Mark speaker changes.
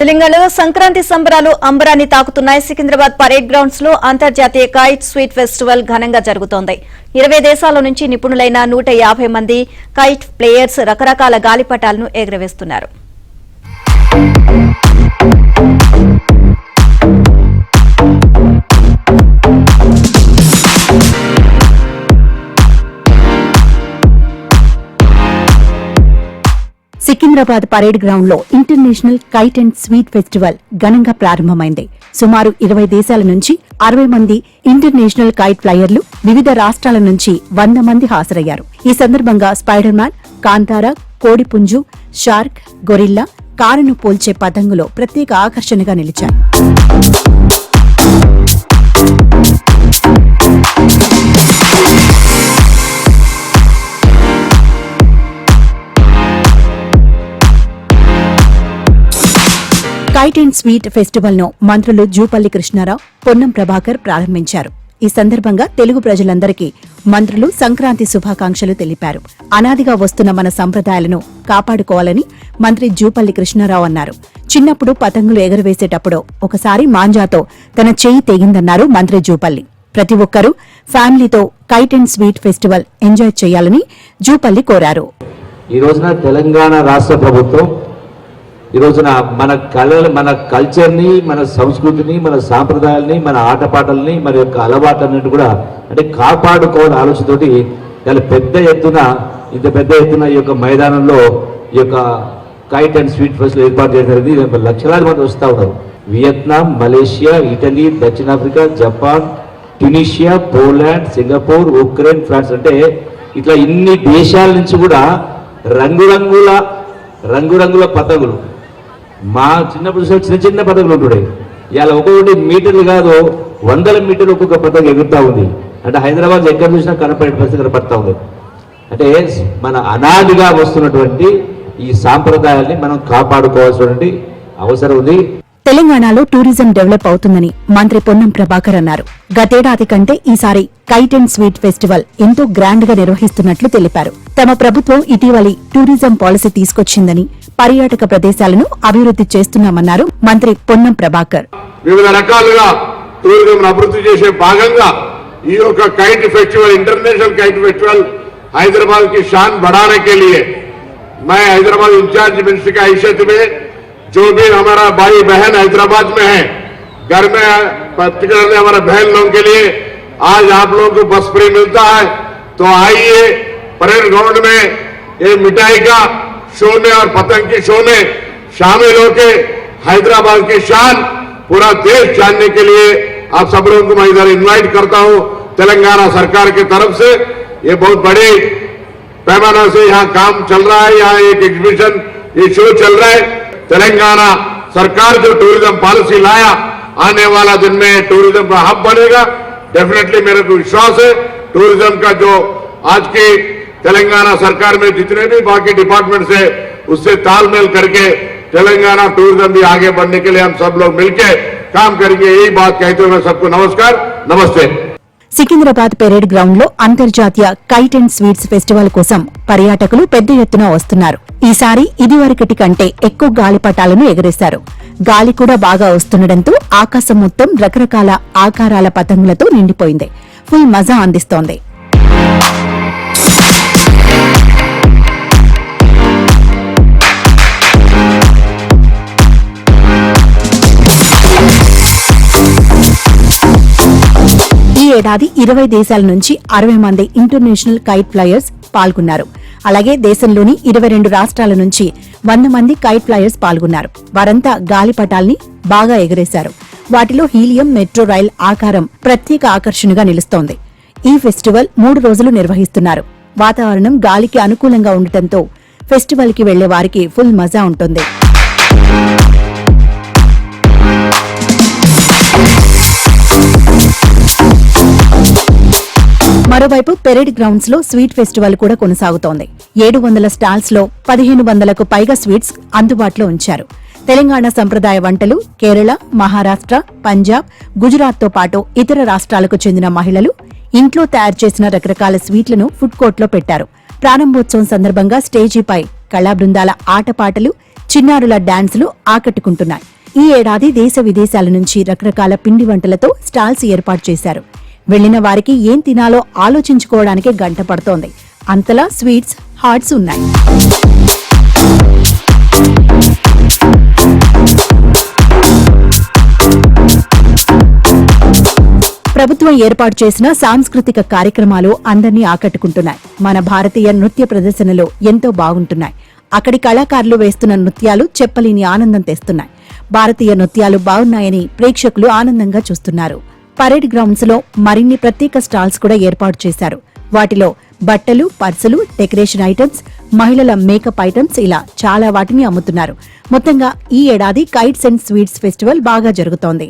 Speaker 1: తెలంగాణలో సంక్రాంతి సంబరాలు అంబరాన్ని తాకుతున్నాయి. Secunderabad parade grounds లో అంతర్జాతీయ కైట్ స్వీట్ ఫెస్టివల్ ఘనంగా జరుగుతోంది. 20 దేశాల నుంచి నిపుణులైన 150 మంది కైట్ ప్లేయర్స్ రకరకాల గాలిపటాలను ఎగురవేస్తున్నారు.
Speaker 2: సికింద్రాబాద్ పరేడ్ గ్రౌండ్ లో international kite and sweet festival ఘనంగా ప్రారంభమైంది. సుమారు 20 దేశాల నుంచి 60 మంది ఇంటర్నేషనల్ కైట్ ఫ్లైయర్లు, వివిధ రాష్ట్రాల నుంచి 100 మంది హాజరయ్యారు. ఈ సందర్భంగా స్పైడర్ మ్యాన్, కాంతారా, కోడిపుంజు, షార్క్, గొరిల్లా, కారును పోల్చే పతంగులో ప్రత్యేక ఆకర్షణగా నిలిచారు. కైట్ అండ్ స్వీట్ ఫెస్టివల్ ను మంత్రులు జూపల్లి కృష్ణారావు, పొన్నం ప్రభాకర్ ప్రారంభించారు. ఈ సందర్భంగా తెలుగు ప్రజలందరికీ మంత్రులు సంక్రాంతి శుభాకాంక్షలు తెలిపారు. అనాదిగా వస్తున్న మన సంప్రదాయాలను కాపాడుకోవాలని మంత్రి జూపల్లి కృష్ణారావు అన్నారు. చిన్నప్పుడు పతంగులు ఎగరవేసేటప్పుడు ఒకసారి మాంజాతో తన చెయ్యి తెగిందన్నారు మంత్రి జూపల్లి. ప్రతి ఒక్కరూ ఫ్యామిలీతో kite and sweet festival enjoy చేయాలని జూపల్లి కోరారు.
Speaker 3: ఈ రోజున తెలంగాణ రాష్ట్ర ప్రభుత్వం ఈ రోజున మన కల్చర్ని, మన సంస్కృతిని, మన సాంప్రదాయాల్ని, మన ఆటపాటల్ని, మన యొక్క అలవాట్లన్నింటి కూడా అంటే కాపాడుకోవాలని ఆలోచనతోటి చాలా ఇంత పెద్ద ఎత్తున ఈ యొక్క మైదానంలో ఈ యొక్క కైట్ అండ్ స్వీట్ ఫెస్టివల్ ఏర్పాటు చేయడం జరిగింది. లక్షలాది మంది వస్తూ ఉన్నారు. వియత్నాం, మలేషియా, ఇటలీ, దక్షిణాఫ్రికా, Japan, Tunisia, Poland, Singapore, Ukraine, France అంటే ఇట్లా ఇన్ని దేశాల నుంచి కూడా రంగురంగుల పతంగులు, మా చిన్నప్పుడు చిన్న పతంగులు ఉంటుండే. ఇవాళ ఒక్కొక్కటి మీటర్లు కాదు, 100 మీటర్లు ఒక్కొక్క పతంగ ఎగురుతా ఉంది. అంటే హైదరాబాద్ ఎక్కడ చూసినా కనపడే పరిస్థితి కనపడతా ఉంది. అంటే మన అనాదిగా వస్తున్నటువంటి ఈ సాంప్రదాయాల్ని మనం కాపాడుకోవాల్సినటువంటి అవసరం ఉంది.
Speaker 2: తెలంగాణలో టూరిజం డెవలప్ అవుతుందని మంత్రి పొన్నం ప్రభాకర్ అన్నారు. గతేడాది కంటే ఈసారి కైట్ అండ్ స్వీట్ ఫెస్టివల్ ఎంతో గ్రాండ్ గా నిర్వహిస్తున్నట్లు తెలిపారు. తమ ప్రభుత్వం ఇటీవలి టూరిజం పాలసీ తీసుకొచ్చిందని, పర్యాటక ప్రదేశాలను అభివృద్ధి చేస్తున్నామన్నారు మంత్రి పొన్నం ప్రభాకర్.
Speaker 4: వివిధ రకాలుగా టూరిజం అభివృద్ధి చేసే భాగంగా ఈ యొక్క kite festival, international kite festival Hyderabad की शान बढ़ाने के लिए मैं हैदराबाद इंचार्ज मिनिस्टर की हैसियत में जो भी हमारा भाई बहन हैदराबाद में है, घर में पर्टिकुलरली हमारे बहन लोगों के लिए आज आप लोगों को बस फ्री मिलता है, तो आइए परेड ग्राउंड में ये मिठाई का शो में और पतंग की शो में शामिल होकर हैदराबाद की शान पूरा देश जानने के लिए आप सब लोगों को मैं इधर इन्वाइट करता हूं. तेलंगाना सरकार की तरफ से ये बहुत बड़ी पैमाना से यहाँ काम चल रहा है. यहाँ एक एग्जीबिशन, ये शो चल रहा है. तेलंगाना सरकार जो टूरिज्म पॉलिसी लाया, आने वाला दिन में टूरिज्म का हब बनेगा. डेफिनेटली मेरे को विश्वास है टूरिज्म का जो आज की तेलंगाना सरकार में जितने भी बाकी डिपार्टमेंट है उससे तालमेल करके तेलंगाना टूरिज्म भी आगे बढ़ने के लिए हम सब लोग मिलकर काम करेंगे. यही बात कहते हुए सबको नमस्कार, नमस्ते.
Speaker 2: సికింద్రాబాద్ పెరేడ్ గ్రౌండ్ లో అంతర్జాతీయ కైట్ అండ్ స్వీట్స్ ఫెస్టివల్ కోసం పర్యాటకులు పెద్ద ఎత్తున వస్తున్నారు. ఈసారి ఇదివరకటి కంటే ఎక్కువ గాలిపటాలను ఎగరేశారు. గాలి కూడా బాగా వస్తుండటంతో ఆకాశం మొత్తం రకరకాల ఆకారాల పతంగులతో నిండిపోయింది. ఫుల్ మజా అందిస్తోంది. ఈ ఏడాది 20 దేశాల నుంచి 60 మంది ఇంటర్నేషనల్ కైట్ ఫ్లైయర్స్ పాల్గొన్నారు. అలాగే దేశంలోని 22 రాష్ట్రాల నుంచి 100 మంది కైట్ ఫ్లైయర్స్ పాల్గొన్నారు. వారంతా గాలిపటాల్ని బాగా ఎగరేశారు. వాటిలో హీలియం మెట్రో రైల్ ఆకారం ప్రత్యేక ఆకర్షణగా నిలుస్తోంది. ఈ ఫెస్టివల్ 3 రోజులు నిర్వహిస్తున్నారు. వాతావరణం గాలికి అనుకూలంగా ఉండటంతో ఫెస్టివల్ కి వెళ్లే వారికి ఫుల్ మజా ఉంటుంది. మరోవైపు పెరేడ్ గ్రౌండ్స్ లో స్వీట్ ఫెస్టివల్ కూడా కొనసాగుతోంది. 700 స్టాల్స్ లో 1500కు పైగా స్వీట్స్ అందుబాటులో ఉంచారు. తెలంగాణ సంప్రదాయ వంటలు కేరళ, మహారాష్ట్ర, పంజాబ్, గుజరాత్ తో పాటు ఇతర రాష్ట్రాలకు చెందిన మహిళలు ఇంట్లో తయారు చేసిన రకరకాల స్వీట్లను ఫుడ్ కోర్ట్ లో పెట్టారు. ప్రారంభోత్సవం సందర్భంగా స్టేజీపై కళా బృందాల ఆటపాటలు, చిన్నారుల డాన్సులు ఆకట్టుకుంటున్నాయి. ఈ ఏడాది దేశ విదేశాల నుంచి రకరకాల పిండి వంటలతో స్టాల్స్ ఏర్పాటు చేశారు. వెళ్లిన వారికి ఏం తినాలో ఆలోచించుకోవడానికి గంట పడుతోంది. అంతలా స్వీట్స్, హాట్స్ ఉన్నాయి. ప్రభుత్వం ఏర్పాటు చేసిన సాంస్కృతిక కార్యక్రమాలు అందర్నీ ఆకట్టుకుంటున్నాయి. మన భారతీయ నృత్య ప్రదర్శనలు ఎంతో బాగుంటున్నాయి. అక్కడి కళాకారులు వేస్తున్న నృత్యాలు చెప్పలేని ఆనందం తెస్తున్నాయి. భారతీయ నృత్యాలు బాగున్నాయని ప్రేక్షకులు ఆనందంగా చూస్తున్నారు. పరేడ్ గ్రౌండ్స్ లో మరిన్ని ప్రత్యేక స్టాల్స్ కూడా ఏర్పాటు చేశారు. వాటిలో బట్టలు, పర్సులు, డెకరేషన్ ఐటమ్స్, మహిళల మేకప్ ఐటమ్స్ ఇలా చాలా వాటిని అమ్ముతున్నారు. మొత్తంగా ఈ ఏడాది కైట్స్ అండ్ స్వీట్స్ ఫెస్టివల్ బాగా జరుగుతోంది.